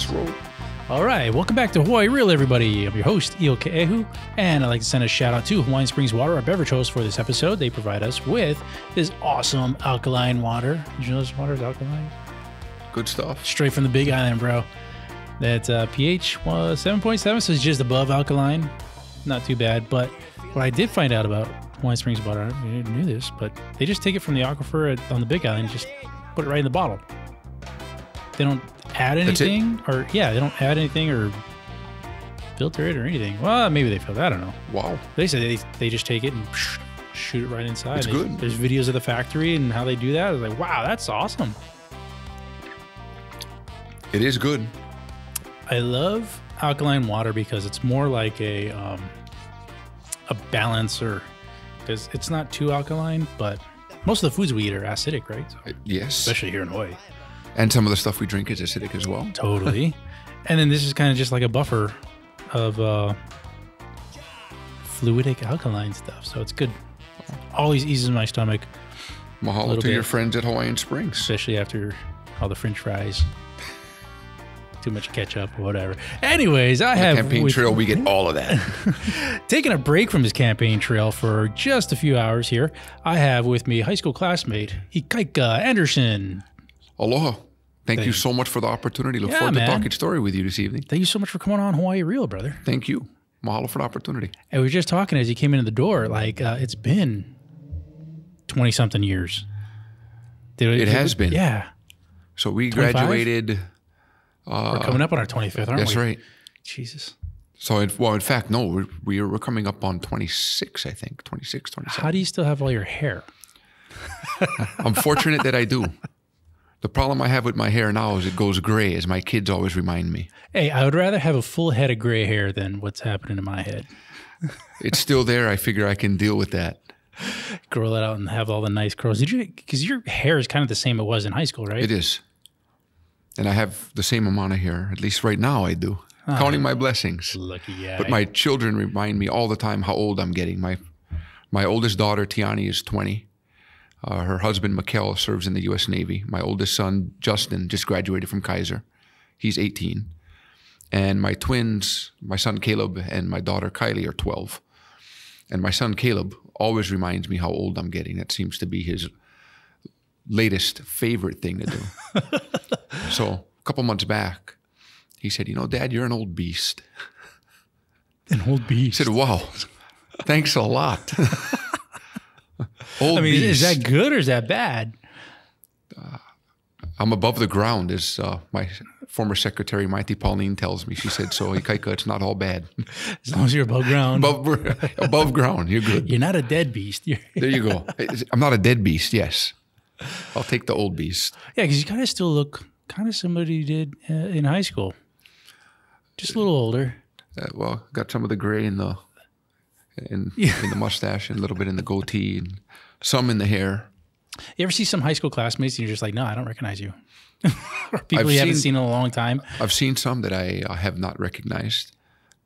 Let's roll. All right, welcome back to Hawaii Real, everybody. I'm your host, Ikaika Anderson, and I'd like to send a shout out to Hawaiian Springs Water, our beverage host for this episode. They provide us with this awesome alkaline water. Did you know this water is alkaline? Good stuff. Straight from the Big Island, bro. That pH was 7.7, so it's just above alkaline. Not too bad, but what I did find out about Hawaiian Springs Water, I didn't know this, but they just take it from the aquifer on the Big Island, just put it right in the bottle. They don't add anything, they don't add anything or filter it or anything. Well, maybe they filter. I don't know. Wow. They say they just take it and shoot it right inside. It's good. There's videos of the factory and how they do that. I was like, wow, that's awesome. It is good. I love alkaline water because it's more like a balancer, because it's not too alkaline, but most of the foods we eat are acidic, right? So, yes. especially here in Hawaii. And some of the stuff we drink is acidic as well. Totally. And then this is kind of just like a buffer of fluidic alkaline stuff. So it's good. Always eases my stomach. Mahalo to your friends at Hawaiian Springs. Especially after all the French fries. Too much ketchup or whatever. Anyways, I have... Campaign trail, we get all of that. Taking a break from this campaign trail for just a few hours here, I have with me high school classmate, Ikaika Anderson. Aloha. Thank you so much for the opportunity. Look forward to talking story with you this evening. Thank you so much for coming on Hawaii Real, brother. Thank you. Mahalo for the opportunity. And we were just talking as you came into the door, like it's been 20-something years. It has been. Yeah. So we 25? graduated... we're coming up on our 25th, aren't we? That's right. Jesus. So, in fact, no, we're coming up on 26, I think. 26, 27. How do you still have all your hair? I'm fortunate that I do. The problem I have with my hair now is it goes gray, as my kids always remind me. Hey, I would rather have a full head of gray hair than what's happening in my head. It's still there. I figure I can deal with that. Grow it out and have all the nice curls. Because your hair is kind of the same it was in high school, right? It is. And I have the same amount of hair. At least right now I do. Counting my blessings. Lucky guy. But my children remind me all the time how old I'm getting. My oldest daughter, Tiani, is 20. Her husband, Mikkel, serves in the U.S. Navy. My oldest son, Justin, just graduated from Kaiser. He's 18. And my twins, my son Caleb and my daughter Kylie, are 12. And my son Caleb always reminds me how old I'm getting. That seems to be his latest favorite thing to do. So a couple months back, he said, Dad, you're an old beast. An old beast? I said, wow, thanks a lot. Old beast. Is that good or is that bad? I'm above the ground, as my former secretary, Maite Pauline, tells me. She said, so Ikaika, it's not all bad. As long as you're above ground. Above ground, you're good. You're not a dead beast. There you go. I'm not a dead beast, yes. I'll take the old beast. Yeah, because you kind of still look kind of similar to you did in high school. Just a little older. Well, got some of the gray in the mustache and a little bit in the goatee and some in the hair. You ever see some high school classmates and you're just like, no, I don't recognize you? Or people you haven't seen in a long time? I've seen some that I have not recognized,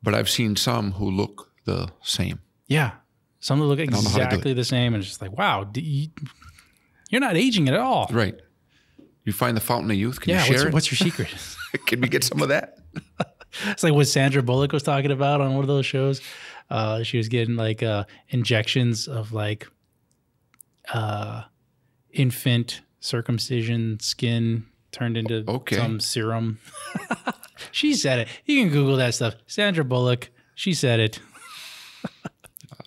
but I've seen some who look the same. Yeah. Some that look exactly the same, and it's just like, wow, you're not aging at all. Right. You find the fountain of youth. Can you share it? What's your secret? Can we get some of that? It's like what Sandra Bullock was talking about on one of those shows. She was getting like injections of like infant circumcision skin turned into some serum. She said it. You can Google that stuff. Sandra Bullock. She said it.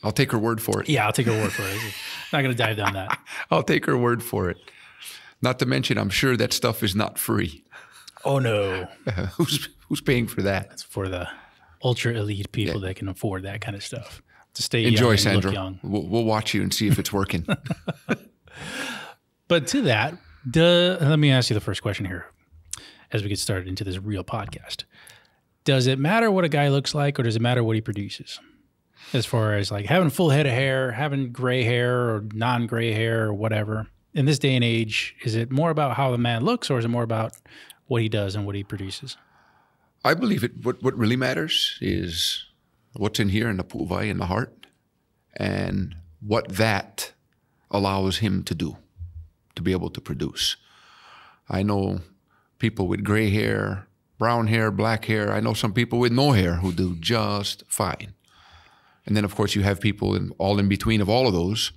I'll take her word for it. Yeah, I'll take her word for it. Not going to dive down that. I'll take her word for it. Not to mention, I'm sure that stuff is not free. Oh, no. Who's paying for that? That's for the ultra elite people that can afford that kind of stuff. To stay Enjoy, young and Sandra. look young. We'll watch you and see if it's working. But to that, let me ask you the first question here as we get started into this real podcast. Does it matter what a guy looks like, or does it matter what he produces? As far as like having a full head of hair, having gray hair or non-gray hair or whatever. In this day and age, is it more about how the man looks, or is it more about what he does and what he produces? I believe what really matters is what's in here in the pu'uvai, in the heart, and what that allows him to do, to be able to produce. I know people with gray hair brown hair, black hair. I know some people with no hair who do just fine. And then, of course, you have people all in between of all of those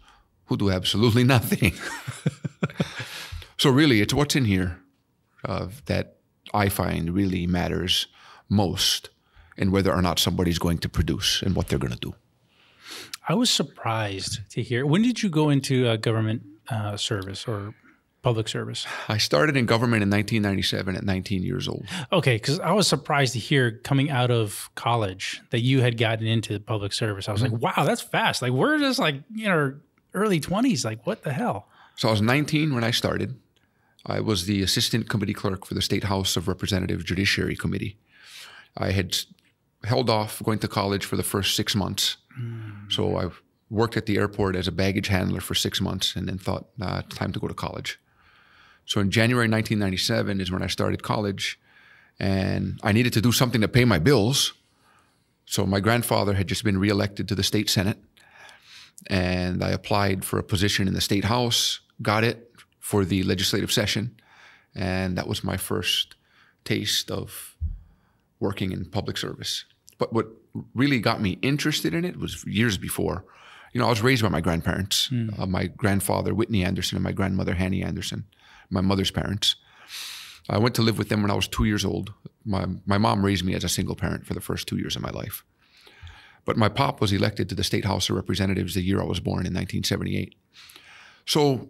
who do absolutely nothing. So really, it's what's in here that I find really matters most in whether or not somebody's going to produce and what they're going to do. I was surprised to hear. When did you go into government service or public service? I started in government in 1997 at 19 years old. Okay, because I was surprised to hear coming out of college that you had gotten into public service. I was like, wow, that's fast. Like, we're just like, early 20s. Like, what the hell? So I was 19 when I started. I was the assistant committee clerk for the State House of Representatives Judiciary Committee. I had held off going to college for the first 6 months. So I worked at the airport as a baggage handler for 6 months and then thought, it's time to go to college. So in January 1997 is when I started college, and I needed to do something to pay my bills. So my grandfather had just been reelected to the state Senate, and I applied for a position in the state house, got it for the legislative session, and that was my first taste of working in public service. But what really got me interested in it was years before. I was raised by my grandparents, my grandfather, Whitney Anderson, and my grandmother, Hanny Anderson, my mother's parents. I went to live with them when I was 2 years old. My mom raised me as a single parent for the first 2 years of my life. But my pop was elected to the State House of Representatives the year I was born in 1978. So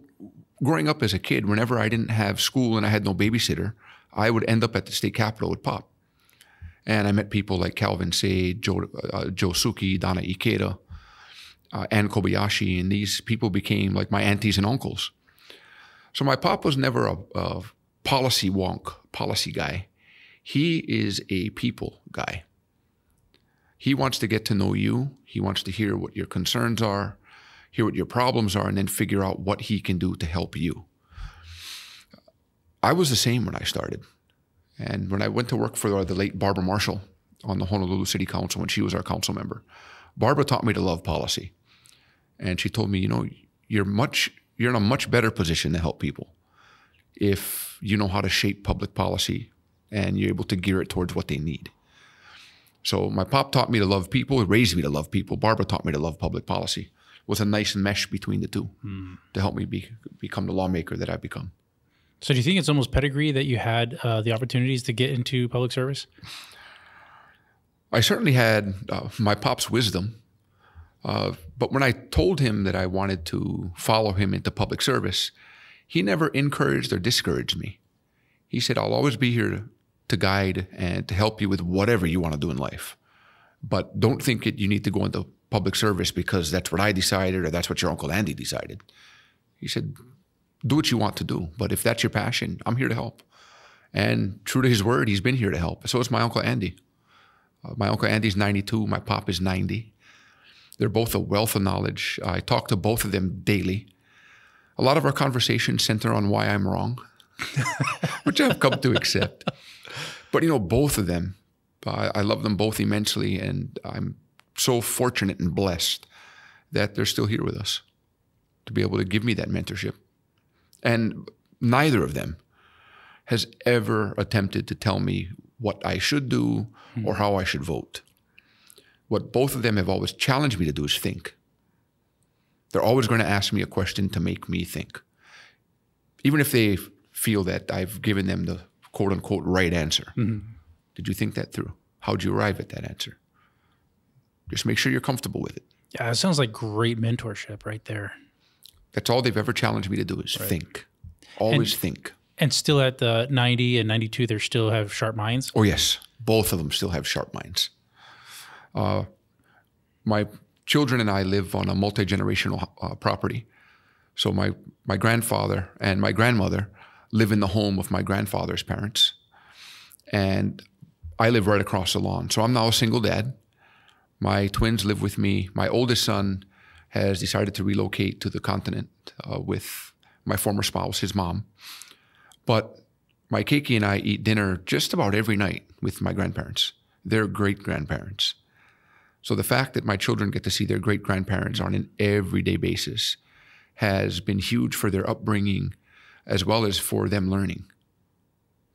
growing up as a kid, whenever I didn't have school and I had no babysitter, I would end up at the state capitol with Pop. And I met people like Calvin Say, Joe Suki, Donna Ikeda, Ann Kobayashi, and these people became like my aunties and uncles. So my pop was never a policy wonk, policy guy. He is a people guy. He wants to get to know you. He wants to hear what your concerns are, hear what your problems are, and then figure out what he can do to help you. I was the same when I started. And when I went to work for the late Barbara Marshall on the Honolulu City Council when she was our council member, Barbara taught me to love policy. And she told me, you're in a much better position to help people if you know how to shape public policy and you're able to gear it towards what they need. So my pop taught me to love people, raised me to love people. Barbara taught me to love public policy. It was a nice mesh between the two to help me become the lawmaker that I've become. So do you think it's almost pedigree that you had the opportunities to get into public service? I certainly had my pop's wisdom. But when I told him that I wanted to follow him into public service, he never encouraged or discouraged me. He said, I'll always be here to guide and to help you with whatever you want to do in life. But don't think you need to go into public service because that's what I decided or that's what your Uncle Andy decided. He said, do what you want to do. But if that's your passion, I'm here to help. And true to his word, he's been here to help. So is my Uncle Andy. My Uncle Andy's 92. My pop is 90. They're both a wealth of knowledge. I talk to both of them daily. A lot of our conversations center on why I'm wrong, which I've come to accept. But, both of them, I love them both immensely, and I'm so fortunate and blessed that they're still here with us to be able to give me that mentorship. And neither of them has ever attempted to tell me what I should do or how I should vote. What both of them have always challenged me to do is think. They're always going to ask me a question to make me think. Even if they feel that I've given them the quote-unquote right answer. Did you think that through? How'd you arrive at that answer? Just make sure you're comfortable with it. Yeah, it sounds like great mentorship right there. That's all they've ever challenged me to do is think. Always think. And still at the 90 and 92, they still have sharp minds? Oh, yes. Both of them still have sharp minds. My children and I live on a multi-generational property. So my grandfather and my grandmother live in the home of my grandfather's parents. And I live right across the lawn. So I'm now a single dad. My twins live with me. My oldest son has decided to relocate to the continent with my former spouse, his mom. But my Keiki and I eat dinner just about every night with my grandparents. They're great-grandparents. So the fact that my children get to see their great-grandparents on an everyday basis has been huge for their upbringing as well as for them learning.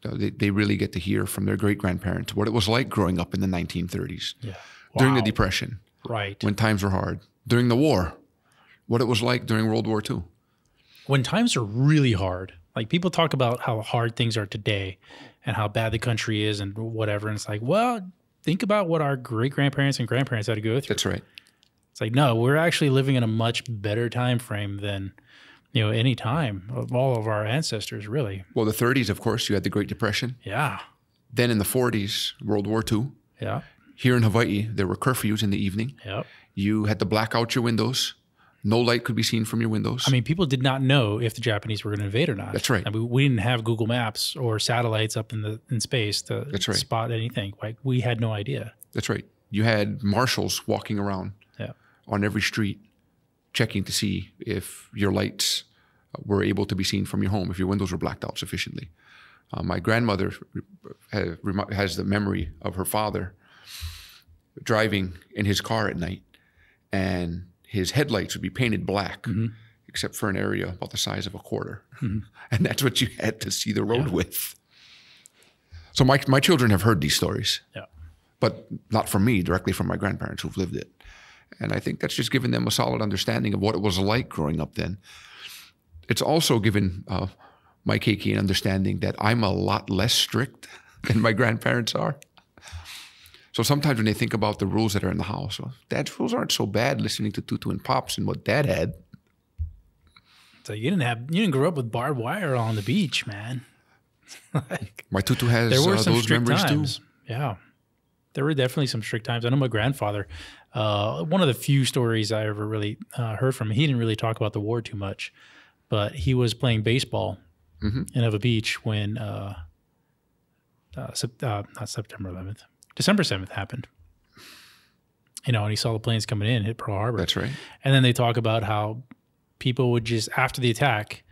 They really get to hear from their great-grandparents what it was like growing up in the 1930s, Yeah. during the Wow. Depression, Right. when times were hard, during the war, what it was like during World War II. When times are really hard, like people talk about how hard things are today and how bad the country is and whatever. And it's like, well, think about what our great-grandparents and grandparents had to go through. That's right. It's like, no, we're actually living in a much better time frame than, any time of all of our ancestors, really. Well, the 30s, of course, you had the Great Depression. Yeah. Then in the 40s, World War II. Yeah. Here in Hawaii, there were curfews in the evening. Yep. You had to black out your windows. No light could be seen from your windows. I mean, people did not know if the Japanese were going to invade or not. That's right. I mean, we didn't have Google Maps or satellites up in space to That's right. spot anything. Like, we had no idea. That's right. You had marshals walking around on every street, checking to see if your lights were able to be seen from your home, if your windows were blacked out sufficiently. My grandmother has the memory of her father driving in his car at night, and his headlights would be painted black, except for an area about the size of a quarter. And that's what you had to see the road with. So my children have heard these stories, but not from me, directly from my grandparents who've lived it. And I think that's just given them a solid understanding of what it was like growing up then. It's also given my Keiki an understanding that I'm a lot less strict than my grandparents are. So sometimes when they think about the rules that are in the house, well, Dad's rules aren't so bad, listening to Tutu and Pops and what Dad had. So you didn't grow up with barbed wire on the beach, man. My Tutu has there were some those strict memories times. too. Yeah. There were definitely some strict times. I know my grandfather, one of the few stories I ever really heard from him, he didn't really talk about the war too much, but he was playing baseball in Eva Beach when, not September 11th, December 7th happened. And he saw the planes coming in, hit Pearl Harbor. That's right. And then they talk about how people would just, after the attack,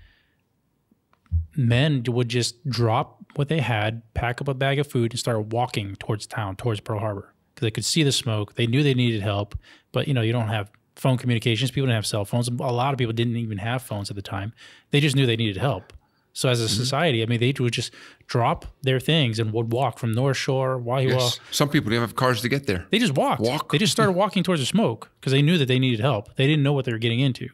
men would just drop what they had, pack up a bag of food, and start walking towards town, towards Pearl Harbor, because they could see the smoke. They knew they needed help, but you don't have phone communications. People didn't have cell phones. A lot of people didn't even have phones at the time. They just knew they needed help. So as a society, I mean, they would just drop their things and would walk from North Shore, Wahiawa. Yes. Some people didn't have cars to get there. They just walked. They just started walking towards the smoke because they knew that they needed help. They didn't know what they were getting into.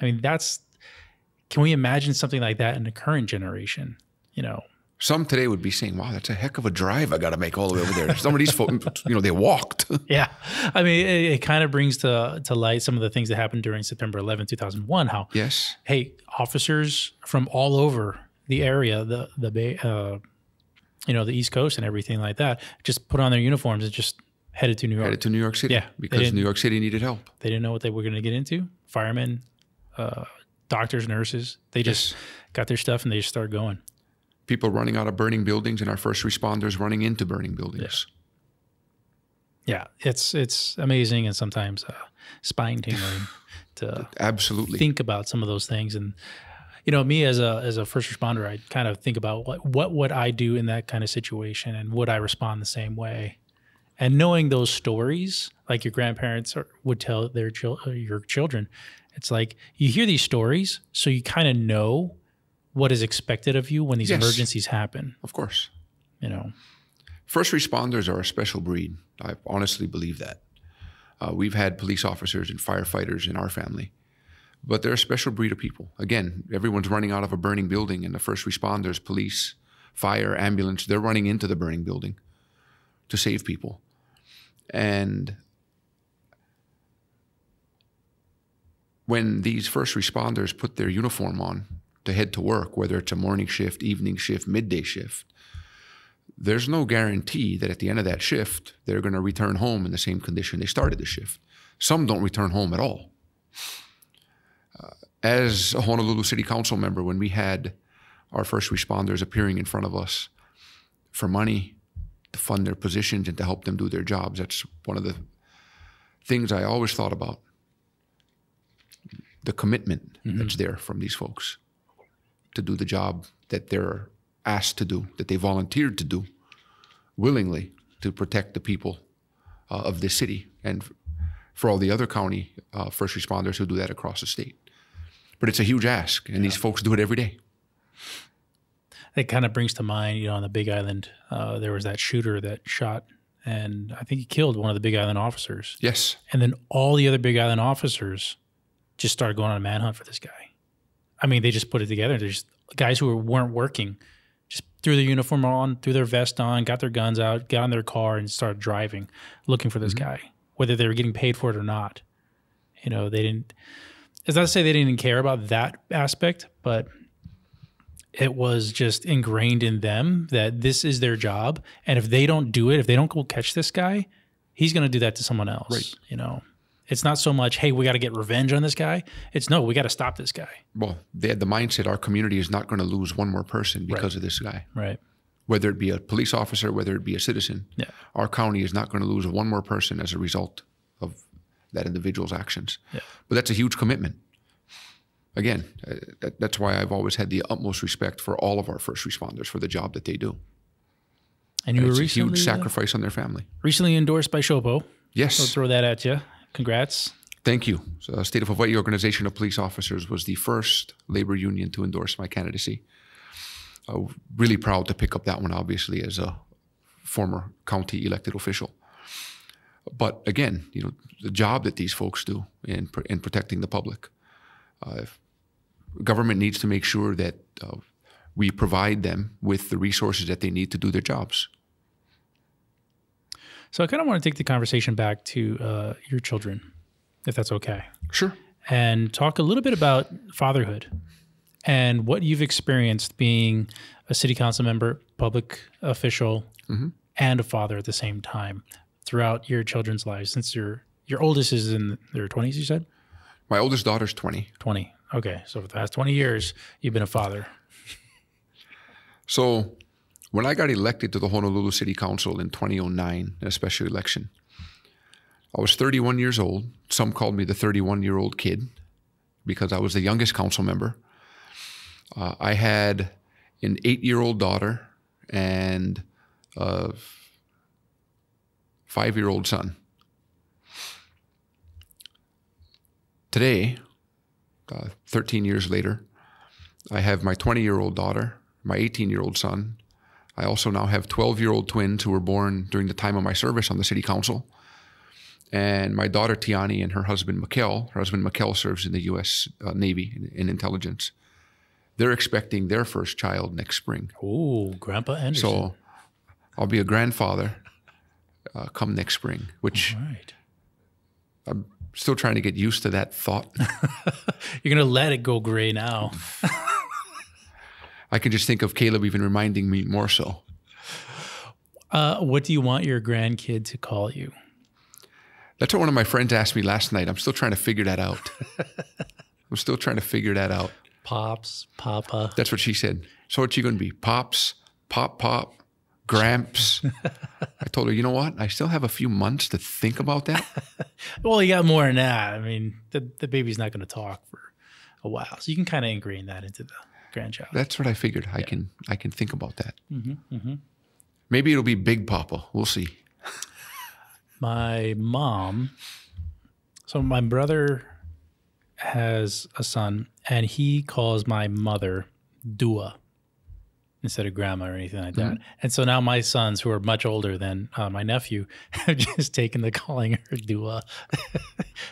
I mean, can we imagine something like that in the current generation? Some today would be saying, wow, that's a heck of a drive I got to make all the way over there. Some of these folks, they walked. Yeah. I mean, it kind of brings to light some of the things that happened during September 11, 2001, how, hey, officers from all over the area, the Bay, the East Coast and everything like that, just put on their uniforms and just headed to New York. Headed to New York City. Yeah. Because New York City needed help. They didn't know what they were going to get into. Firemen, doctors, nurses, they just got their stuff and they just started going. People running out of burning buildings and our first responders running into burning buildings. Yeah, it's amazing and sometimes spine tingling to absolutely think about some of those things. And me as a first responder, I kind of think about what would I do in that kind of situation, and would I respond the same way? And knowing those stories, like your grandparents would tell your children, it's like you hear these stories, so you kind of know what is expected of you when these emergencies happen. Of course. First responders are a special breed. I honestly believe that. We've had police officers and firefighters in our family, but they're a special breed of people. Again, everyone's running out of a burning building, and the first responders, police, fire, ambulance, they're running into the burning building to save people. And when these first responders put their uniform on to head to work, whether it's a morning shift, evening shift, midday shift, there's no guarantee that at the end of that shift, they're going to return home in the same condition they started the shift. Some don't return home at all. As a Honolulu City Council member, when we had our first responders appearing in front of us for money to fund their positions and to help them do their jobs, that's one of the things I always thought about, the commitment that's there from these folks to do the job that they're asked to do, that they volunteered to do willingly to protect the people of this city, and for all the other county first responders who do that across the state. But it's a huge ask, and these folks do it every day. it kind of brings to mind, on the Big Island, there was that shooter that shot, and I think he killed one of the Big Island officers. Yes. And then all the other Big Island officers just started going on a manhunt for this guy. I mean, they just put it together. There's guys who weren't working, just threw their uniform on, threw their vest on, got their guns out, got in their car, and started driving, looking for this guy, whether they were getting paid for it or not. They didn't. It's not to say they didn't care about that aspect, but it was just ingrained in them that this is their job, and if they don't do it, if they don't go catch this guy, he's going to do that to someone else. Right. It's not so much, hey, we got to get revenge on this guy. It's no, we got to stop this guy. Well, they had the mindset our community is not going to lose one more person because of this guy. Right. Whether it be a police officer, whether it be a citizen, our county is not going to lose one more person as a result of that individual's actions. Yeah. But that's a huge commitment. Again, that's why I've always had the utmost respect for all of our first responders for the job that they do. And you were it's recently, a huge sacrifice on their family. Recently endorsed by SHOPO. Yes. I'll throw that at you. Congrats. Thank you. So the State of Hawaii Organization of Police Officers was the first labor union to endorse my candidacy. Really proud to pick up that one, obviously, as a former county elected official. But again, the job that these folks do in protecting the public. Government needs to make sure that we provide them with the resources that they need to do their jobs. So I kind of want to take the conversation back to your children, if that's okay. Sure. And talk a little bit about fatherhood and what you've experienced being a city council member, public official, and a father at the same time throughout your children's lives. Since your oldest is in their 20s, you said? My oldest daughter's 20. 20. Okay. So for the past 20 years, you've been a father. So when I got elected to the Honolulu City Council in 2009, a special election, I was 31 years old. Some called me the 31-year-old kid because I was the youngest council member. I had an 8-year-old daughter and a 5-year-old son. Today, 13 years later, I have my 20-year-old daughter, my 18-year-old son. I also now have 12-year-old twins who were born during the time of my service on the city council. And my daughter, Tiani, and her husband, Mikkel. Her husband, Mikkel, serves in the U.S. Navy in intelligence. They're expecting their first child next spring. Oh, Grandpa Anderson. So I'll be a grandfather come next spring, which I'm still trying to get used to that thought. You're going to let it go gray now. I can just think of Caleb even reminding me more so. What do you want your grandkid to call you? That's what one of my friends asked me last night. I'm still trying to figure that out. Pops, Papa. That's what she said. So what's she going to be? Pops, Pop, Gramps. I told her, you know what? I still have a few months to think about that. Well, you got more than that. I mean, the baby's not going to talk for a while. So you can kind of ingrain that into the grandchild. That's what I figured. I can think about that. Maybe it'll be Big Papa. We'll see. My mom, so my brother has a son, and he calls my mother Dua instead of grandma or anything like that. And so now my sons, who are much older than my nephew, have just taken to calling her Dua.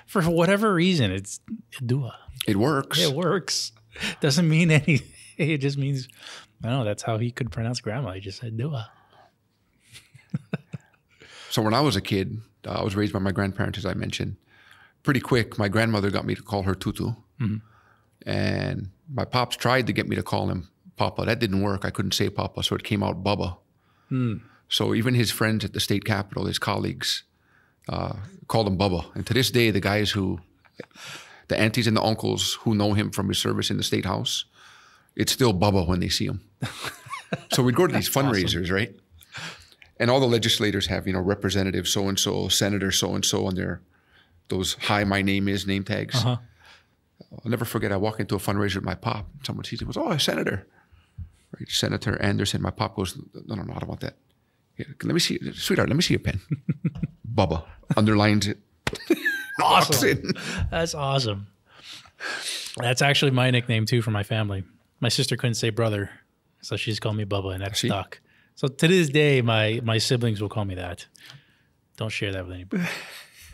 For whatever reason, it's Dua. It works. It works. Doesn't mean anything. It just means, no, that's how he could pronounce grandma. He just said Dua. So when I was a kid, I was raised by my grandparents, as I mentioned. Pretty quick, my grandmother got me to call her Tutu. And my pops tried to get me to call him Papa. That didn't work. I couldn't say Papa, so it came out Bubba. So even his friends at the state capitol, his colleagues, called him Bubba. And to this day, the aunties and the uncles who know him from his service in the state house, it's still Bubba when they see him. So we'd go to these fundraisers, right? And all the legislators have, Representative so-and-so, Senator so-and-so on those "Hi, my name is" name tags. I'll never forget, I walk into a fundraiser with my pop. Someone sees it, goes, "Oh, a senator." Right? Senator Anderson. My pop goes, no, I don't want that. Yeah, let me see, sweetheart, let me see your pen. Bubba underlines it. Awesome. That's awesome. That's actually my nickname too for my family. My sister couldn't say brother, So she just called me Bubba, and that stuck. So to this day, my siblings will call me that. Don't share that with anybody.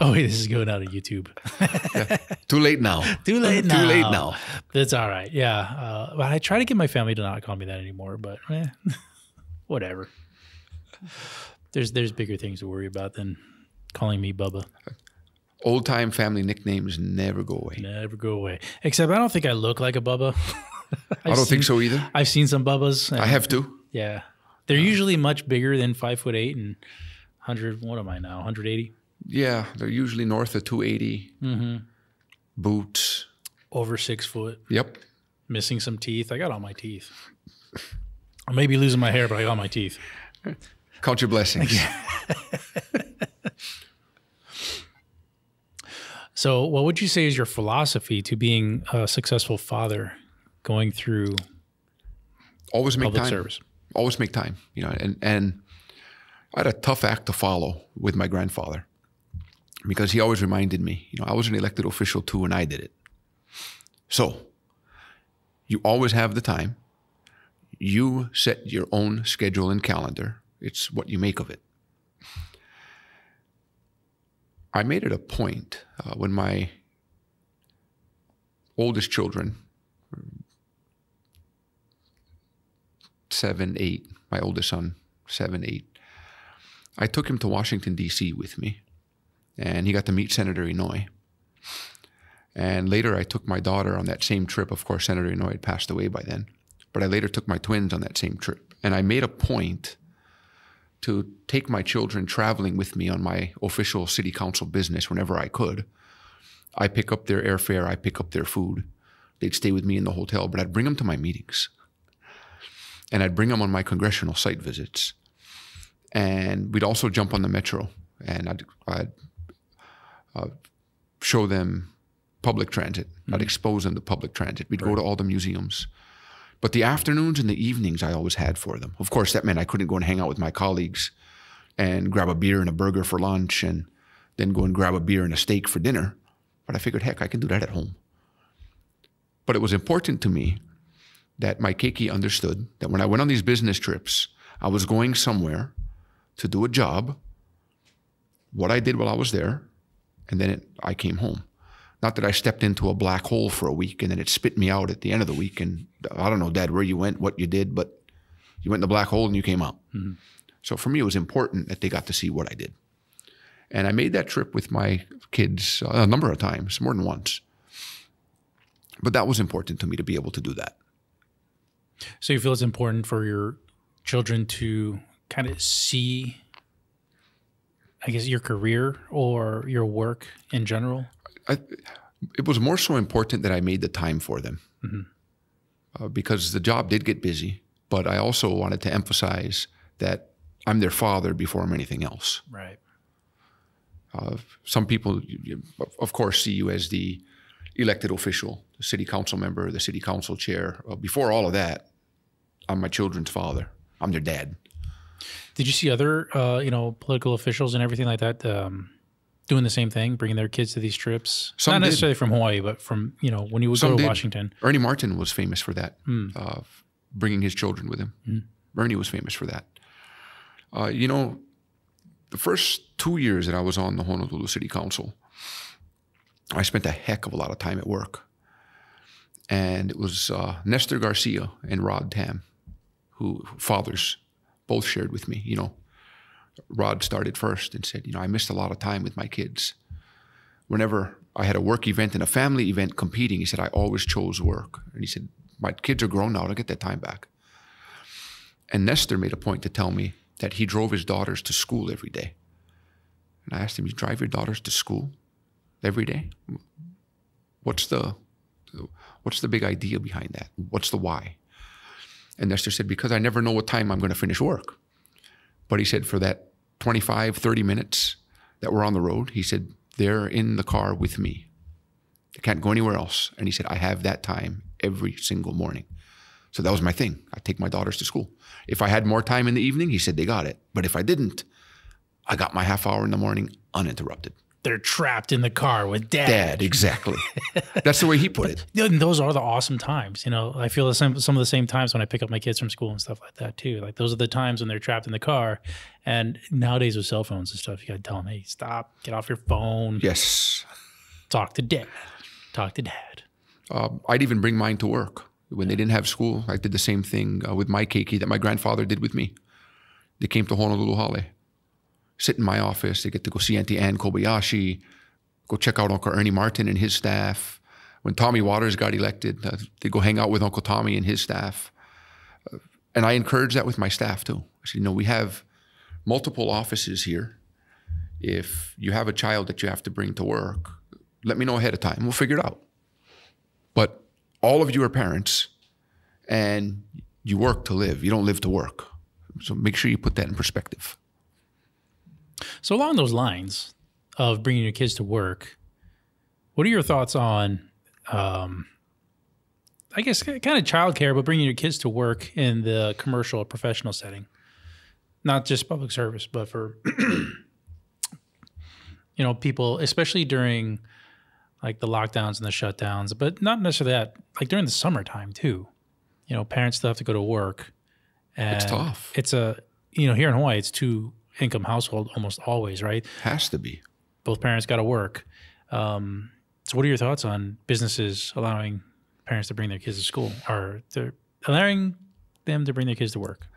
Oh, wait, this is going out of YouTube. Yeah. Too late now. Too late now. Too late now. That's all right. Yeah. But I try to get my family to not call me that anymore, but whatever. There's bigger things to worry about than calling me Bubba. Old-time family nicknames never go away. Never go away. Except I don't think I look like a Bubba. I don't think so either. I've seen some Bubbas. I have too. Yeah. They're usually much bigger than 5'8" and 100. What am I now? 180? Yeah, they're usually north of 280. Mm-hmm. Boots. Over 6 foot. Yep. Missing some teeth. I got all my teeth. I may be losing my hair, but I got my teeth. Count your blessings. So what would you say is your philosophy to being a successful father going through Always make public time. service? Always make time. You know, and I had a tough act to follow with my grandfather because he always reminded me, you know, I was an elected official too and I did it. So you always have the time. You set your own schedule and calendar. It's what you make of it. I made it a point when my oldest children, 7, 8, my oldest son, 7, 8, I took him to Washington, D.C. with me, and he got to meet Senator Inouye. And later I took my daughter on that same trip. Of course, Senator Inouye had passed away by then, but I later took my twins on that same trip. And I made a point to take my children traveling with me on my official city council business whenever I could. I pick up their airfare, I pick up their food. They'd stay with me in the hotel, but I'd bring them to my meetings. And I'd bring them on my congressional site visits. And we'd also jump on the metro, and I'd show them public transit. Mm-hmm. I'd expose them to public transit. We'd go to all the museums. But the afternoons and the evenings I always had for them. Of course, that meant I couldn't go and hang out with my colleagues and grab a beer and a burger for lunch and then go and grab a beer and a steak for dinner. But I figured, heck, I can do that at home. But it was important to me that my keiki understood that when I went on these business trips, I was going somewhere to do a job, what I did while I was there, and then I came home. Not that I stepped into a black hole for a week and then it spit me out at the end of the week. And I don't know, Dad, where you went, what you did, but you went in the black hole and you came out. Mm-hmm. So for me, it was important that they got to see what I did. And I made that trip with my kids a number of times, more than once. But that was important to me to be able to do that. So you feel it's important for your children to kind of see, I guess, your career or your work in general? It was more so important that I made the time for them. Mm-hmm. Because the job did get busy, but I also wanted to emphasize that I'm their father before I'm anything else. Right. Some people, of course, see you as the elected official, the city council member, the city council chair. Before all of that, I'm my children's father. I'm their dad. Did you see other, political officials and everything like that doing the same thing, bringing their kids to these trips? Some Not did. necessarily from Hawaii, but from, when you would Some go to did. Washington. Ernie Martin was famous for that, bringing his children with him. Mm. Ernie was famous for that. The first 2 years that I was on the Honolulu City Council, I spent a heck of a lot of time at work. And it was Nestor Garcia and Rod Tam, who fathers both shared with me. Rod started first and said, I missed a lot of time with my kids. Whenever I had a work event and a family event competing, he said, I always chose work. And he said, my kids are grown now, I'll get that time back. And Nestor made a point to tell me that he drove his daughters to school every day. And I asked him, you drive your daughters to school every day? What's the big idea behind that? What's the why? And Nestor said, because I never know what time I'm going to finish work. But he said, for that 25, 30 minutes that we're on the road, he said, they're in the car with me. They can't go anywhere else. And he said, I have that time every single morning. So that was my thing. I take my daughters to school. If I had more time in the evening, he said, they got it. But if I didn't, I got my half hour in the morning uninterrupted. they're trapped in the car with dad. Dad, exactly. That's the way he put it. And those are the awesome times. You know, I feel some of the same times when I pick up my kids from school and stuff like that too. Like those are the times when they're trapped in the car. And nowadays with cell phones and stuff, you got to tell them, hey, stop, get off your phone. Yes. Talk to dad. Talk to dad. I'd even bring mine to work. When they didn't have school, I did the same thing with my keiki that my grandfather did with me. They came to Honolulu Hale, sit in my office. They get to go see Auntie Ann Kobayashi, go check out Uncle Ernie Martin and his staff. When Tommy Waters got elected, they go hang out with Uncle Tommy and his staff. And I encourage that with my staff too. I said, you know, we have multiple offices here. If you have a child that you have to bring to work, let me know ahead of time. We'll figure it out. But all of you are parents and you work to live. You don't live to work. So make sure you put that in perspective. So along those lines of bringing your kids to work, what are your thoughts on, I guess, kind of childcare, but bringing your kids to work in the commercial or professional setting? Not just public service, but for, you know, people, especially during like the lockdowns and the shutdowns, but not necessarily that, like during the summertime too. You know, parents still have to go to work. And it's tough. It's you know, here in Hawaii, it's two-income household almost always, right? Has to be. Both parents got to work. So what are your thoughts on businesses allowing parents to bring their kids to school, or they're allowing them to bring their kids to work?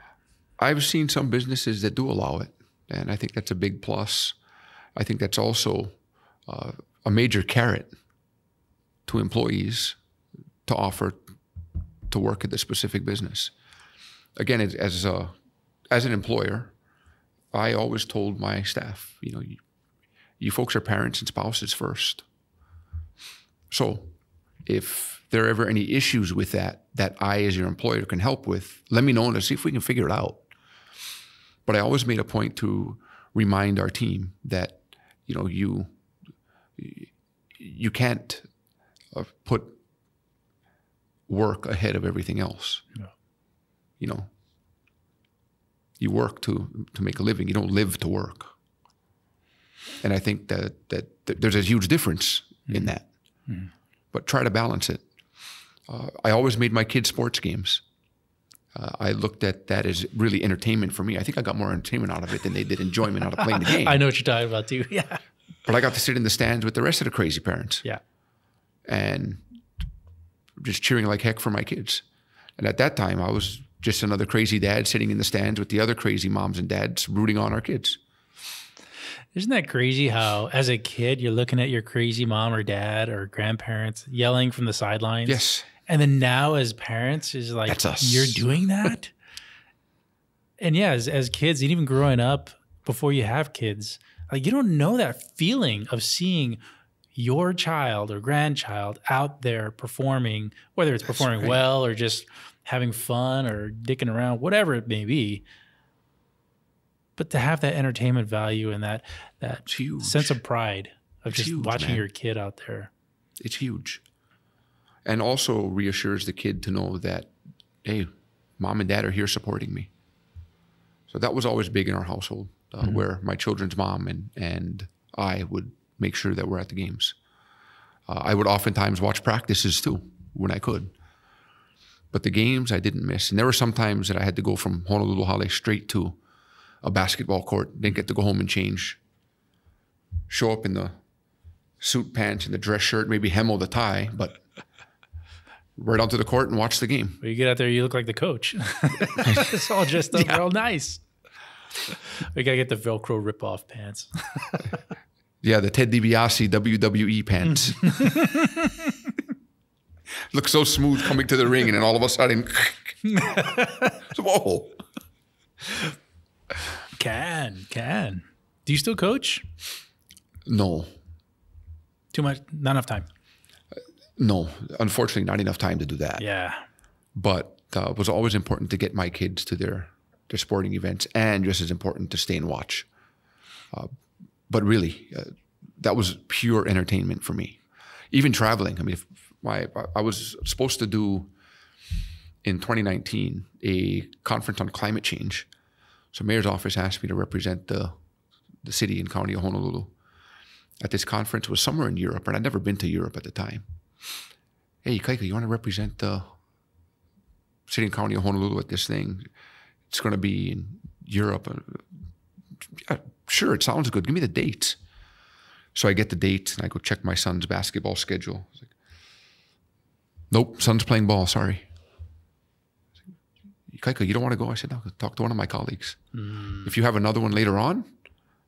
I've seen some businesses that do allow it, and I think that's a big plus. I think that's also a major carrot to employees to offer to work at the specific business. Again, as an employer, I always told my staff, you know, you folks are parents and spouses first. So if there are ever any issues with that I as your employer can help with, let me know and see if we can figure it out. But I always made a point to remind our team that, you know, you can't put work ahead of everything else. Yeah. You know, you work to make a living. You don't live to work. And I think that there's a huge difference in that. Mm-hmm. But try to balance it. I always made my kids sports games. I looked at that as really entertainment for me. I think I got more entertainment out of it than they did enjoyment out of playing the game. I know what you're talking about too. Yeah. But I got to sit in the stands with the rest of the crazy parents. Yeah. And just cheering like heck for my kids. And at that time, I was just another crazy dad sitting in the stands with the other crazy moms and dads rooting on our kids. Isn't that crazy how, as a kid, you're looking at your crazy mom or dad or grandparents yelling from the sidelines? Yes. And then now as parents, is like, that's us. You're doing that? And yeah, as kids, and even growing up before you have kids, like you don't know that feeling of seeing your child or grandchild out there performing, whether it's performing well or just having fun or dicking around, whatever it may be. But to have that entertainment value and that sense of pride of just watching your kid out there. It's huge. And also reassures the kid to know that, hey, mom and dad are here supporting me. So that was always big in our household, where my children's mom and I would make sure that we're at the games. I would oftentimes watch practices too, when I could. But the games I didn't miss. And there were some times that I had to go from Honolulu Hale straight to a basketball court, didn't get to go home and change. Show up in the suit pants and the dress shirt, maybe hemo the tie, but right onto the court and watch the game. When you get out there, you look like the coach. It's all dressed up real nice. We got to get the Velcro rip-off pants. Yeah, the Ted DiBiase WWE pants. Look so smooth coming to the ring, and then all of a sudden, whoa. Can. Do you still coach? No. Too much? Not enough time? No. Unfortunately, not enough time to do that. Yeah. But it was always important to get my kids to their sporting events, and just as important to stay and watch. But really, that was pure entertainment for me. Even traveling. I mean, I was supposed to do, in 2019, a conference on climate change. So mayor's office asked me to represent the city and county of Honolulu. at this conference. It was somewhere in Europe, and I'd never been to Europe at the time. Hey, Ikaika, you want to represent the city and county of Honolulu at this thing? It's going to be in Europe. Yeah, sure, it sounds good. Give me the dates. So I get the dates, and I go check my son's basketball schedule. I was like, nope, son's playing ball, sorry. Ikaika, you don't want to go? I said, no, talk to one of my colleagues. If you have another one later on,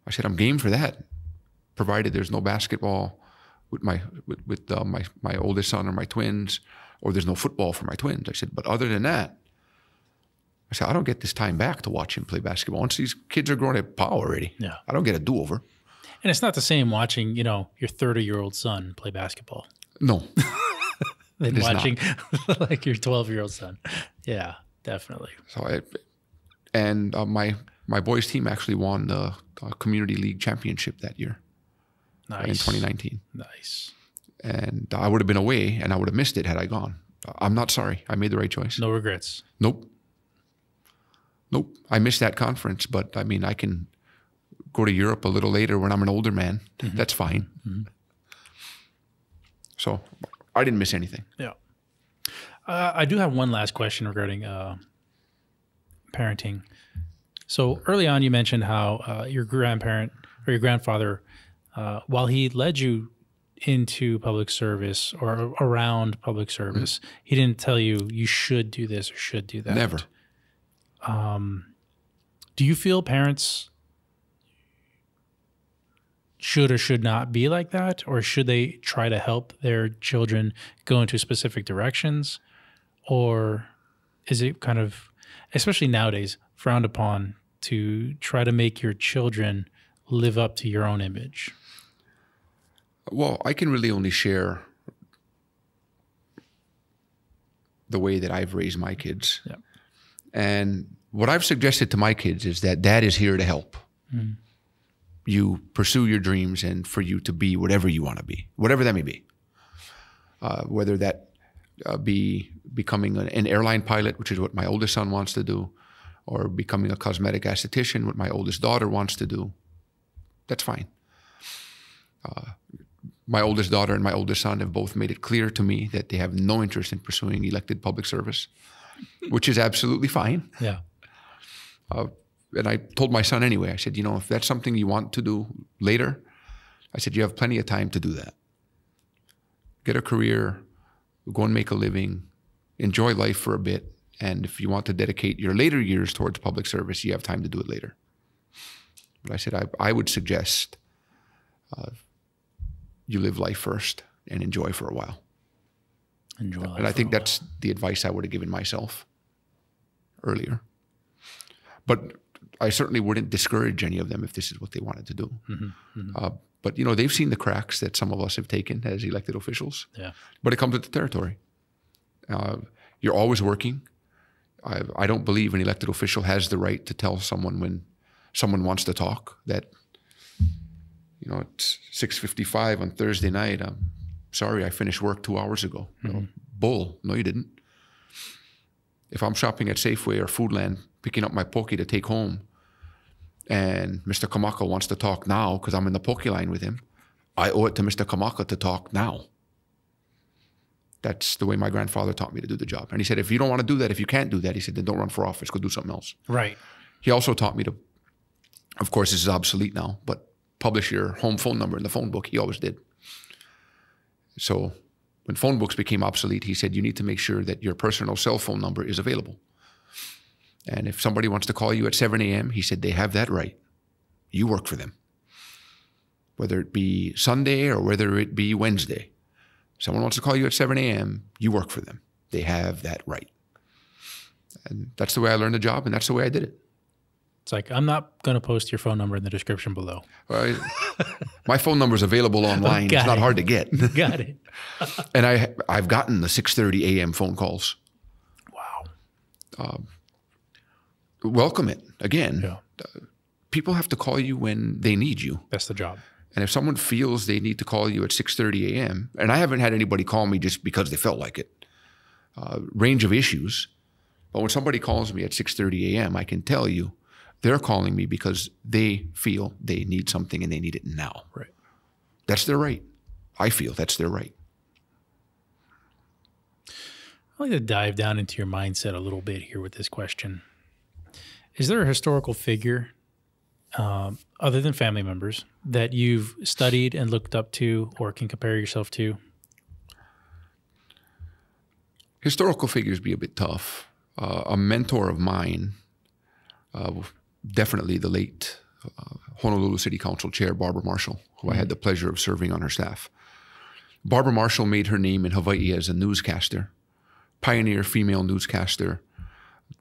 I said, I'm game for that, provided there's no basketball with my oldest son or my twins, or there's no football for my twins. I said, but other than that, I said, I don't get this time back to watch him play basketball. Once these kids are growing up already, yeah. I don't get a do-over. And it's not the same watching, your 30-year-old son play basketball. No. Than watching like your 12-year-old son. Yeah, definitely. So my boys' team actually won the community league championship that year. Nice. In 2019. Nice. And I would have been away, and I would have missed it had I gone. I'm not sorry. I made the right choice. No regrets. Nope. I missed that conference, but I mean, I can go to Europe a little later when I'm an older man. Mm-hmm. That's fine. Mm-hmm. So I didn't miss anything. Yeah. I do have one last question regarding parenting. So early on, you mentioned how your grandparent or your grandfather, while he led you into public service or around public service, he didn't tell you you should do this or should do that. Never. Do you feel parents should or should not be like that? Or should they try to help their children go into specific directions? Or is it kind of, especially nowadays, frowned upon to try to make your children live up to your own image? Well, I can really only share the way that I've raised my kids. Yeah. And what I've suggested to my kids is that Dad is here to help. Mm. You pursue your dreams and for you to be whatever you want to be, whatever that may be. Whether that be becoming an airline pilot, which is what my oldest son wants to do, or becoming a cosmetic esthetician, what my oldest daughter wants to do, that's fine. My oldest daughter and my oldest son have both made it clear to me that they have no interest in pursuing elected public service, which is absolutely fine. Yeah. And I told my son anyway, I said, if that's something you want to do later, I said, you have plenty of time to do that. Get a career, go and make a living, enjoy life for a bit. And if you want to dedicate your later years towards public service, you have time to do it later. But I said, I would suggest you live life first and enjoy for a while. Enjoy life. And I think that's the advice I would have given myself earlier. But I certainly wouldn't discourage any of them if this is what they wanted to do. Mm-hmm, mm-hmm. But, they've seen the cracks that some of us have taken as elected officials. Yeah. But it comes with the territory. You're always working. I don't believe an elected official has the right to tell someone when someone wants to talk that, it's 6:55 on Thursday night. I'm sorry, I finished work 2 hours ago. Mm-hmm. Bull. No, you didn't. If I'm shopping at Safeway or Foodland, picking up my poke to take home, and Mr. Kamaka wants to talk now because I'm in the poke line with him, I owe it to Mr. Kamaka to talk now. That's the way my grandfather taught me to do the job. And he said, if you don't want to do that, if you can't do that, he said, then don't run for office, go do something else. Right. He also taught me to, of course, this is obsolete now, but publish your home phone number in the phone book. He always did. So when phone books became obsolete, he said, you need to make sure that your personal cell phone number is available. And if somebody wants to call you at 7 a.m., he said, they have that right. You work for them. Whether it be Sunday or whether it be Wednesday. Someone wants to call you at 7 a.m., you work for them. They have that right. And that's the way I learned the job, and that's the way I did it. It's like, I'm not going to post your phone number in the description below. My phone number is available online. It's not hard to get. Got it. And I've gotten the 6:30 a.m. phone calls. Wow. Welcome it. Again, yeah. People have to call you when they need you. That's the job. And if someone feels they need to call you at 6:30 a.m., and I haven't had anybody call me just because they felt like it, range of issues. But when somebody calls me at 6:30 a.m., I can tell you they're calling me because they feel they need something and they need it now. Right. That's their right. I feel that's their right. I'd like to dive down into your mindset a little bit here with this question. Is there a historical figure, other than family members, that you've studied and looked up to or can compare yourself to? Historical figures be a bit tough. A mentor of mine, definitely the late Honolulu City Council Chair, Barbara Marshall, who I had the pleasure of serving on her staff. Barbara Marshall made her name in Hawaii as a newscaster, pioneer female newscaster,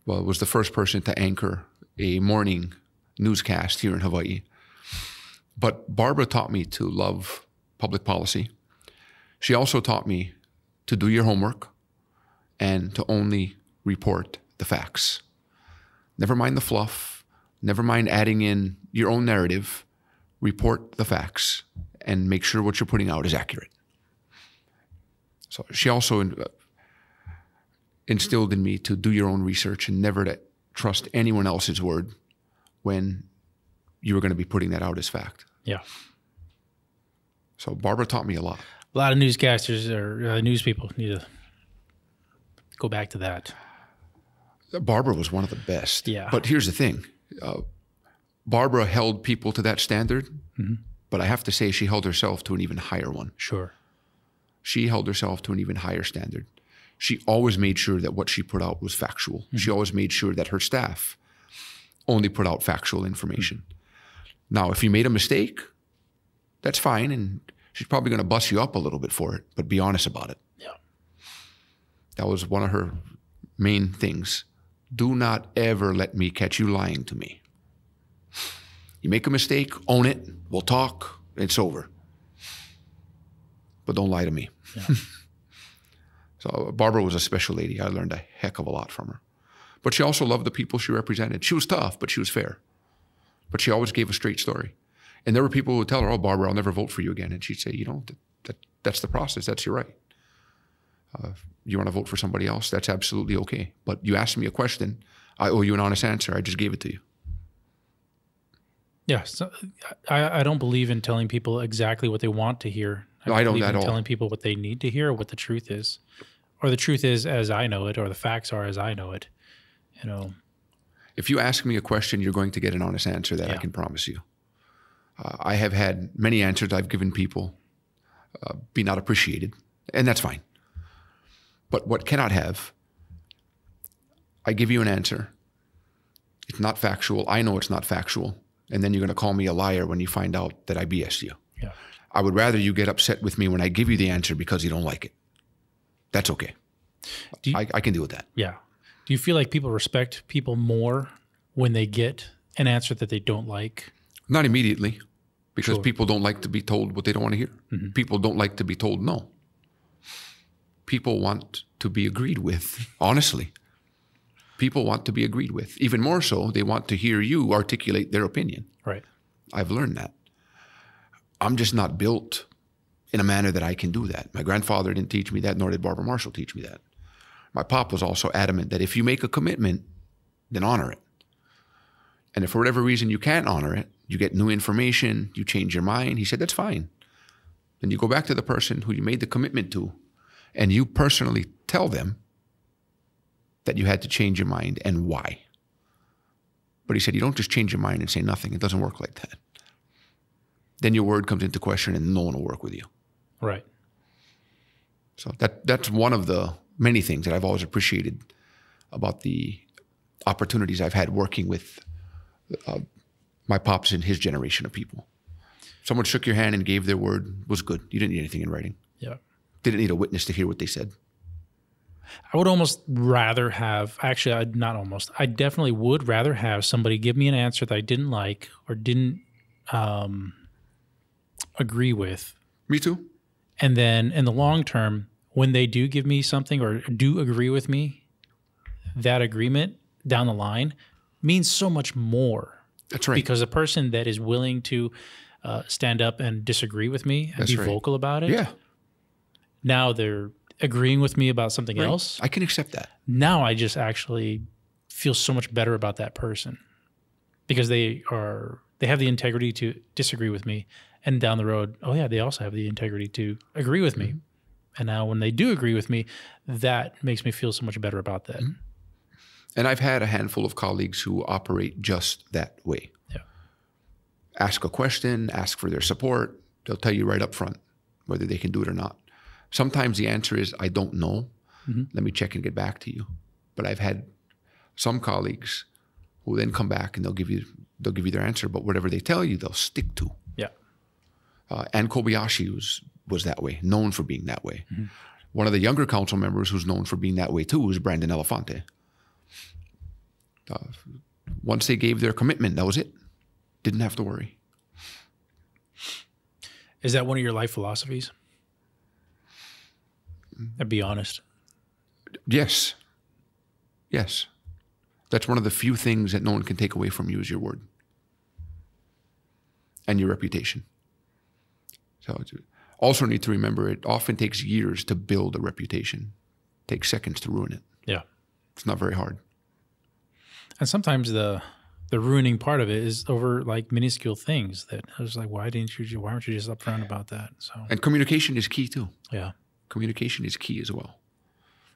was the first person to anchor a morning newscast here in Hawaii. But Barbara taught me to love public policy. She also taught me to do your homework and to only report the facts. Never mind the fluff, never mind adding in your own narrative, report the facts and make sure what you're putting out is accurate. So she also instilled in me to do your own research and never to trust anyone else's word when you were going to be putting that out as fact. Yeah. So Barbara taught me a lot. A lot of newscasters or news people need to go back to that. Barbara was one of the best. Yeah. But here's the thing. Barbara held people to that standard, but I have to say she held herself to an even higher one. Sure. She held herself to an even higher standard. She always made sure that what she put out was factual. She always made sure that her staff only put out factual information. Now, if you made a mistake, that's fine, and she's probably going to bust you up a little bit for it, but be honest about it. Yeah. That was one of her main things. Do not ever let me catch you lying to me. You make a mistake, own it, we'll talk, it's over. But don't lie to me. Yeah. So Barbara was a special lady. I learned a heck of a lot from her. But she also loved the people she represented. She was tough, but she was fair. But she always gave a straight story. And there were people who would tell her, oh, Barbara, I'll never vote for you again. And she'd say, you know, that's the process. That's your right. You want to vote for somebody else? That's absolutely okay. But you asked me a question. I owe you an honest answer. I just gave it to you. Yeah. So I don't believe in telling people exactly what they want to hear. I don't believe at in all. Telling people what they need to hear or what the truth is. Or the truth is as I know it, or the facts are as I know it. You know. If you ask me a question, you're going to get an honest answer that I can promise you. I have had many answers I've given people be not appreciated, and that's fine. But what cannot have, I give you an answer. It's not factual. I know it's not factual. And then you're going to call me a liar when you find out that I BS'd you. Yeah. I would rather you get upset with me when I give you the answer because you don't like it. That's okay. I can deal with that. Yeah. Do you feel like people respect people more when they get an answer that they don't like? Not immediately, because people don't like to be told what they don't want to hear. People don't like to be told no. People want to be agreed with, honestly. People want to be agreed with. Even more so, they want to hear you articulate their opinion. Right. I've learned that. I'm just not built in a manner that I can do that. My grandfather didn't teach me that, nor did Barbara Marshall teach me that. My pop was also adamant that if you make a commitment, then honor it. And if for whatever reason you can't honor it, you get new information, you change your mind, he said, that's fine. Then you go back to the person who you made the commitment to, and you personally tell them that you had to change your mind and why. But he said, you don't just change your mind and say nothing. It doesn't work like that. Then your word comes into question and no one will work with you. Right. So that's one of the many things that I've always appreciated about the opportunities I've had working with my pops and his generation of people. Someone shook your hand and gave their word was good. You didn't need anything in writing. Yeah. Didn't need a witness to hear what they said. I would almost rather have, actually, not almost, I definitely would rather have somebody give me an answer that I didn't like or didn't agree with. Me too. And then in the long term, when they do give me something or do agree with me, that agreement down the line means so much more. That's right. Because a person that is willing to stand up and disagree with me and be vocal about it, yeah. Now they're agreeing with me about something else. I can accept that. Now I just actually feel so much better about that person. because they have the integrity to disagree with me, and down the road, oh yeah, they also have the integrity to agree with me. And now when they do agree with me, that makes me feel so much better about that. And I've had a handful of colleagues who operate just that way. Yeah. Ask a question, ask for their support. They'll tell you right up front whether they can do it or not. Sometimes the answer is, I don't know. Let me check and get back to you. But I've had some colleagues who then come back and they'll give you their answer, but whatever they tell you, they'll stick to. Yeah. And Kobayashi was that way, known for being that way. One of the younger council members who's known for being that way too is Brandon Elefante. Once they gave their commitment, that was it. Didn't have to worry. Is that one of your life philosophies? I'd be honest. Yes. Yes. That's one of the few things that no one can take away from you is your word. And your reputation. So also need to remember, it often takes years to build a reputation. It takes seconds to ruin it. Yeah. It's not very hard. And sometimes the ruining part of it is over like minuscule things that I was like, why aren't you just upfront about that? So, and communication is key too. Yeah. Communication is key as well.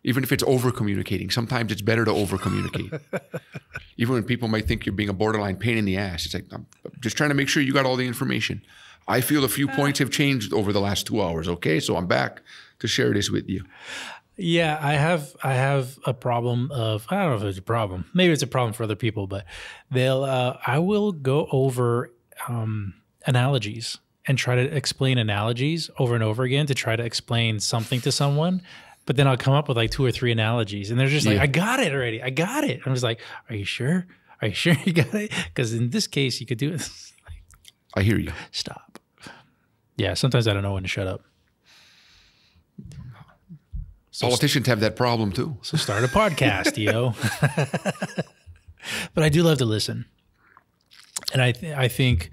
Even if it's over communicating, sometimes it's better to over communicate. Even when people might think you're being a borderline pain in the ass, it's like, I'm just trying to make sure you got all the information. I feel a few points have changed over the last 2 hours. Okay. So I'm back to share this with you. Yeah, I have a problem of, I don't know if it's a problem. Maybe it's a problem for other people, but I will go over analogies and try to explain analogies over and over again to try to explain something to someone. But then I'll come up with like 2 or 3 analogies and they're just like, I got it already. I got it. I'm just like, are you sure? Are you sure you got it? Because in this case, you could do it. I hear you. Stop. Yeah, sometimes I don't know when to shut up. Politicians have that problem too. So start a podcast, yo. But I do love to listen. And I think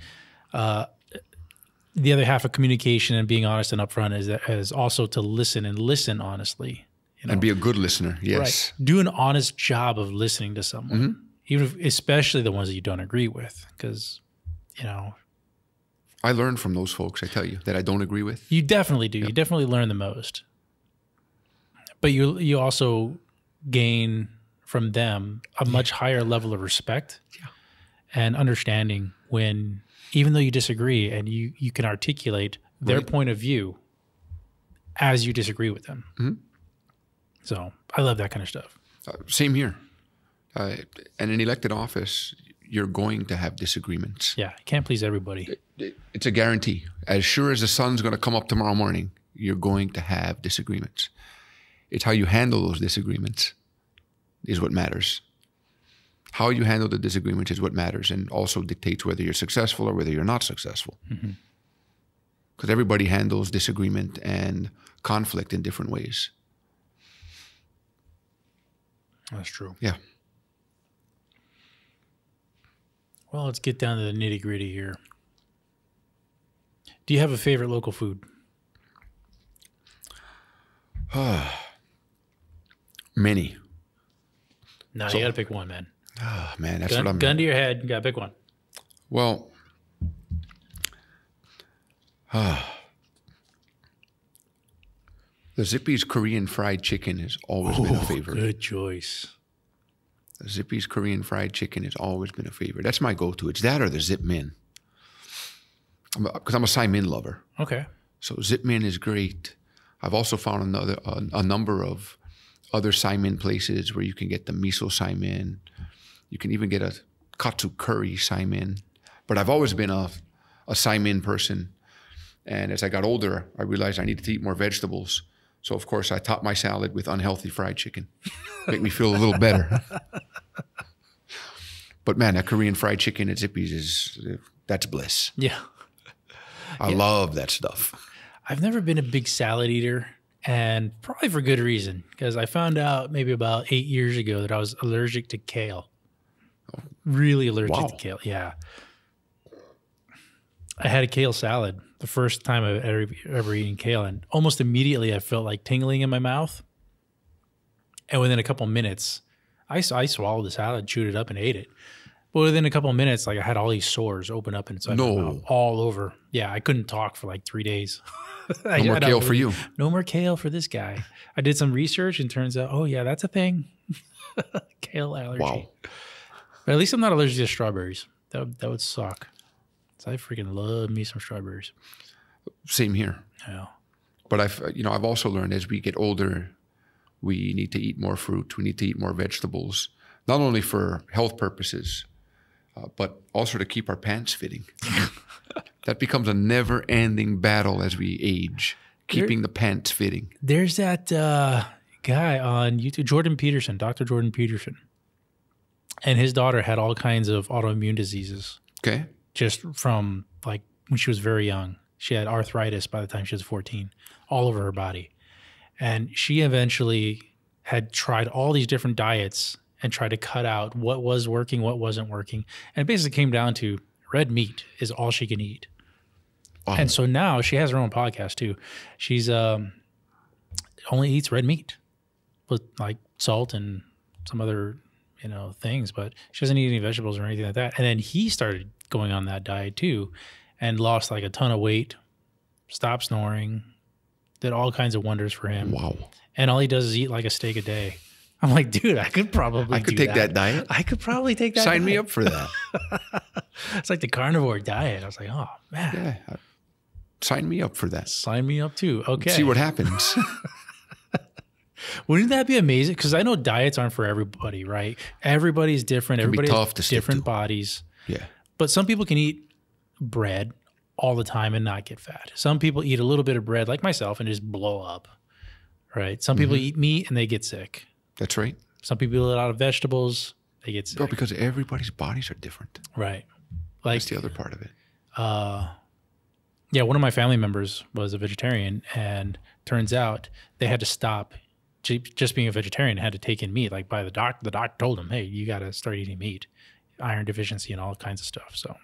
the other half of communication and being honest and upfront is also to listen and listen honestly. You know? And be a good listener, yes. Right. Do an honest job of listening to someone, even if, especially the ones that you don't agree with. Because, you know. I learn from those folks, I tell you, that I don't agree with. You definitely do. Yep. You definitely learn the most. But you also gain from them a much higher level of respect and understanding when, even though you disagree and you can articulate their point of view as you disagree with them. So I love that kind of stuff. Same here. In an elected office, you're going to have disagreements. Yeah, you can't please everybody. It's a guarantee. As sure as the sun's going to come up tomorrow morning, you're going to have disagreements. It's how you handle those disagreements is what matters. How you handle the disagreements is what matters and also dictates whether you're successful or whether you're not successful. Because everybody handles disagreement and conflict in different ways. That's true. Yeah. Well, let's get down to the nitty gritty here. Do you have a favorite local food? Many. No, you got to pick one, man. Oh, man, that's what I'm... Gun to your head, you got to pick one. Well, the Zippy's Korean fried chicken has always been a favorite. Good choice. The Zippy's Korean fried chicken has always been a favorite. That's my go-to. It's that or the Zip Min. Because I'm a Sai Min lover. Okay. So Zip Min is great. I've also found a number of other Sai Min places where you can get the miso Sai Min. You can even get a katsu curry Sai Min. But I've always been a Sai Min person. And as I got older, I realized I needed to eat more vegetables. So, of course, I topped my salad with unhealthy fried chicken. Make me feel a little better. But, man, that Korean fried chicken at Zippy's that's bliss. Yeah. I love that stuff. I've never been a big salad eater, and probably for good reason, because I found out maybe about 8 years ago that I was allergic to kale. Really allergic to kale, yeah. I had a kale salad the first time I've ever eaten kale, and almost immediately I felt like tingling in my mouth. And within a couple minutes, I swallowed the salad, chewed it up, and ate it. But within a couple of minutes, like I had all these sores open up inside my mouth all over. Yeah, I couldn't talk for like 3 days. No more kale for you. No more kale for this guy. I did some research and turns out, oh yeah, that's a thing. Kale allergy. Wow. But at least I'm not allergic to strawberries. That would suck. So I freaking love me some strawberries. Same here. Yeah. But I've also learned as we get older, we need to eat more fruit. We need to eat more vegetables, not only for health purposes, but also to keep our pants fitting. That becomes a never-ending battle as we age, keeping the pants fitting. There's that guy on YouTube, Jordan Peterson, Dr. Jordan Peterson. And his daughter had all kinds of autoimmune diseases. Okay. Just from like when she was very young. She had arthritis by the time she was 14, all over her body. And she eventually had tried all these different diets and tried to cut out what was working, what wasn't working. And it basically came down to red meat is all she can eat. Wow. And so now she has her own podcast too. She's only eats red meat with like salt and some other, things, but she doesn't eat any vegetables or anything like that. And then he started going on that diet too and lost like a ton of weight, stopped snoring, did all kinds of wonders for him. Wow. And all he does is eat like a steak a day. I'm like, dude, I could probably take that diet. I could probably take that Sign diet. me up for that. It's like the carnivore diet. I was like, oh, man. Yeah. Sign me up for that. Sign me up too. Okay. See what happens. Wouldn't that be amazing? Because I know diets aren't for everybody, right? Everybody's different. Everybody tough has to different stick to. bodies. Yeah. But some people can eat bread all the time and not get fat. Some people eat a little bit of bread, like myself, and just blow up, right? Some people eat meat and they get sick. That's right. Some people eat a lot of vegetables, they get sick. Well, because everybody's bodies are different. Right. Like, That's the other part of it. yeah, one of my family members was a vegetarian, and turns out they had to stop just being a vegetarian, had to take in meat. Like by the doctor told him, hey, you got to start eating meat, iron deficiency and all kinds of stuff. So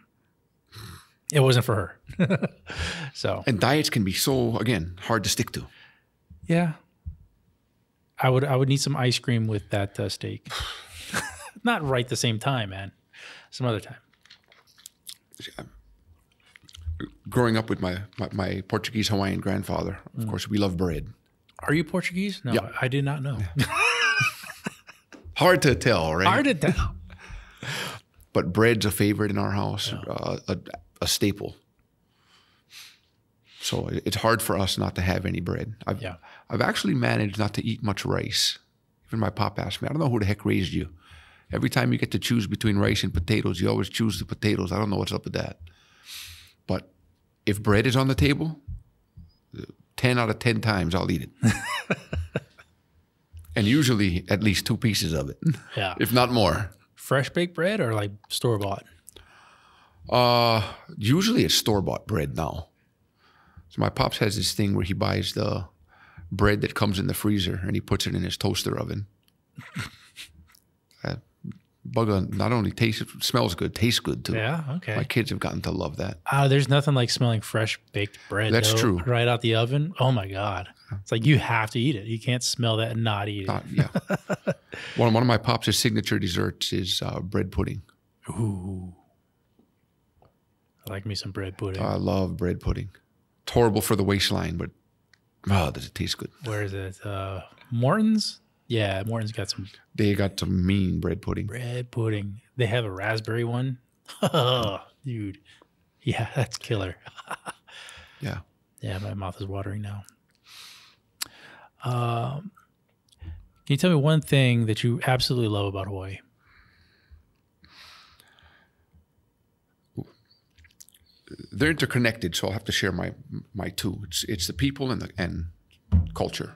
it wasn't for her. So, and diets can be so, again, hard to stick to. yeah, I would need some ice cream with that steak. Not right the same time, man. Some other time. Growing up with my Portuguese Hawaiian grandfather, of course, we love bread. Are you Portuguese? No, Yeah. I did not know. Hard to tell, right? Hard to tell. But bread's a favorite in our house, a staple. So it's hard for us not to have any bread. I've actually managed not to eat much rice. Even my pop asked me, I don't know who the heck raised you. Every time you get to choose between rice and potatoes, you always choose the potatoes. I don't know what's up with that. But if bread is on the table, 10 out of 10 times I'll eat it. And usually at least 2 pieces of it, if not more. Fresh baked bread or like store bought? Usually it's store-bought bread now. So my pops has this thing where he buys the bread that comes in the freezer and he puts it in his toaster oven. Bugger not only smells good, tastes good too. Yeah, okay. My kids have gotten to love that. There's nothing like smelling fresh baked bread. That's true. Right out the oven. Oh my God. It's like you have to eat it. You can't smell that and not eat it. Yeah. One of my pops' signature desserts is bread pudding. Ooh. I like me some bread pudding. I love bread pudding. It's horrible for the waistline, but does it taste good? Where is it? Morton's? Yeah, Morton's got some. They got some mean bread pudding. Bread pudding. They have a raspberry one. Oh, dude. Yeah, that's killer. Yeah. Yeah, my mouth is watering now. Can you tell me one thing that you absolutely love about Hawaii? They're interconnected, so I'll have to share my two. It's the people and culture.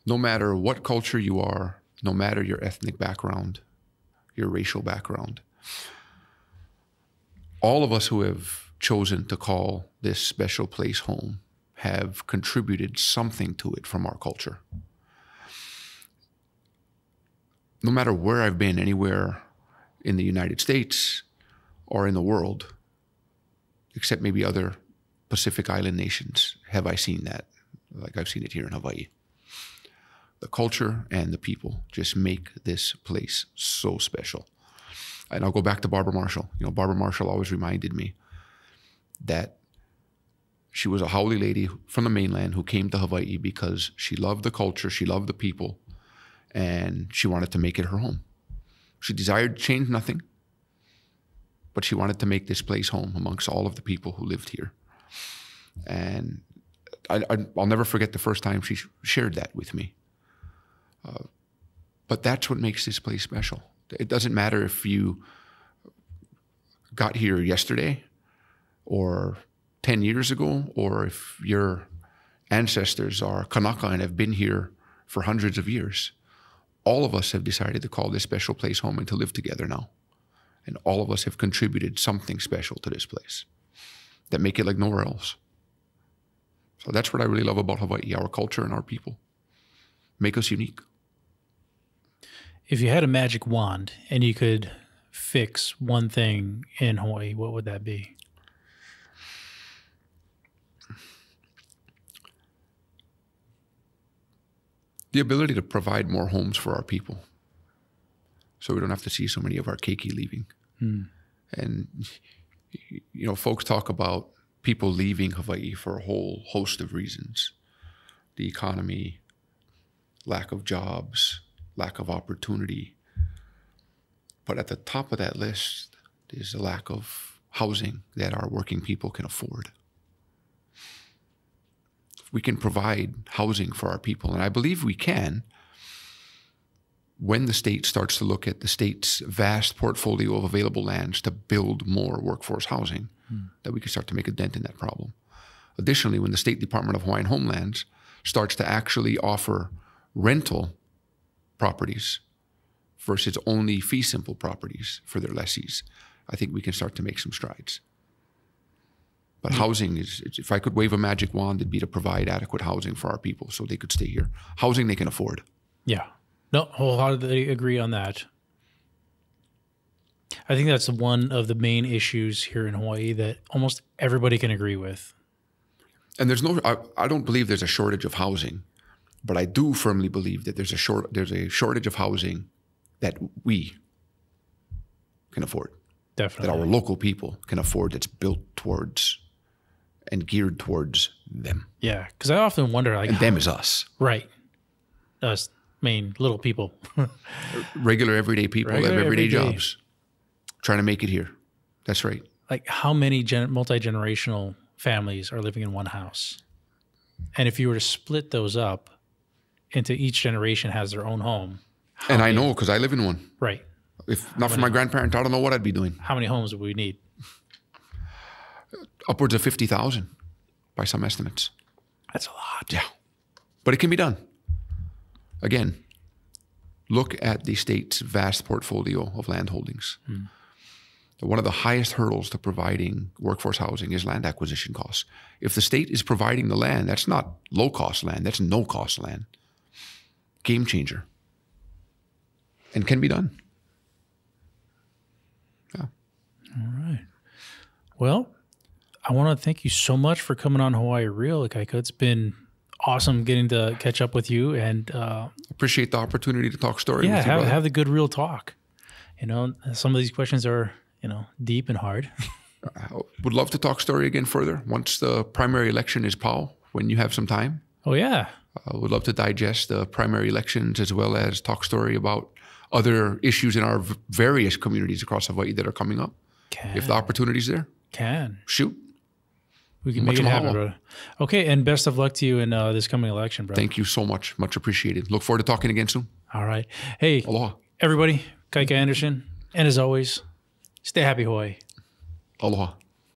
No matter what culture you are, no matter your ethnic background, your racial background, all of us who have chosen to call this special place home have contributed something to it from our culture. No matter where I've been, anywhere in the United States or in the world, except maybe other Pacific Island nations, have I seen that, like I've seen it here in Hawaii. The culture and the people just make this place so special. And I'll go back to Barbara Marshall. Barbara Marshall always reminded me that she was a haole lady from the mainland who came to Hawaii because she loved the culture, she loved the people, and she wanted to make it her home. She desired to change nothing, but she wanted to make this place home amongst all of the people who lived here. And I'll never forget the first time she shared that with me. But that's what makes this place special. It doesn't matter if you got here yesterday or 10 years ago, or if your ancestors are Kanaka and have been here for hundreds of years. All of us have decided to call this special place home and to live together now. And all of us have contributed something special to this place that make it like nowhere else. So that's what I really love about Hawaii, our culture and our people. Make us unique. If you had a magic wand and you could fix one thing in Hawaii, what would that be? The ability to provide more homes for our people, so we don't have to see so many of our keiki leaving. And, folks talk about people leaving Hawaii for a whole host of reasons. The economy, lack of jobs, lack of opportunity. But at the top of that list is the lack of housing that our working people can afford. We can provide housing for our people, and I believe we can when the state starts to look at the state's vast portfolio of available lands to build more workforce housing, that we can start to make a dent in that problem. Additionally, when the State Department of Hawaiian Homelands starts to actually offer rental properties versus only fee simple properties for their lessees, I think we can start to make some strides. But housing is, if I could wave a magic wand, it'd be to provide adequate housing for our people so they could stay here. Housing they can afford. Yeah. No, wholeheartedly agree on that. I think that's one of the main issues here in Hawaii that almost everybody can agree with. And I don't believe there's a shortage of housing, but I do firmly believe that there's a shortage of housing that we can afford. Definitely. That our local people can afford, that's built towards and geared towards them. Yeah, because I often wonder, and them is us. Right. Us, little people. Regular, everyday people have everyday jobs. Trying to make it here. That's right. Like how many multi-generational families are living in one house? And if you were to split those up into each generation has their own home. And I know because I live in one. Right. If not for my grandparents, I don't know what I'd be doing. How many homes would we need? Upwards of 50,000 by some estimates. That's a lot. Yeah. But it can be done. Again, look at the state's vast portfolio of land holdings. One of the highest hurdles to providing workforce housing is land acquisition costs. If the state is providing the land, that's not low-cost land, that's no-cost land. Game changer. And can be done. Yeah. All right. Well, I want to thank you so much for coming on Hawaii Real, Ikaika. It's been awesome getting to catch up with you, and appreciate the opportunity to talk story with you, have the good real talk. Some of these questions are deep and hard. I would love to talk story again further once the primary election is POW, when you have some time. Oh yeah. I would love to digest the primary elections as well as talk story about other issues in our various communities across Hawaii that are coming up. If the opportunity's there. Shoot. We can make it happen, brother. Okay, and best of luck to you in this coming election, brother. Thank you so much. Much appreciated. Look forward to talking again soon. All right. Hey, aloha. Everybody, Ikaika Anderson. And as always, stay happy, Hawaii. Aloha.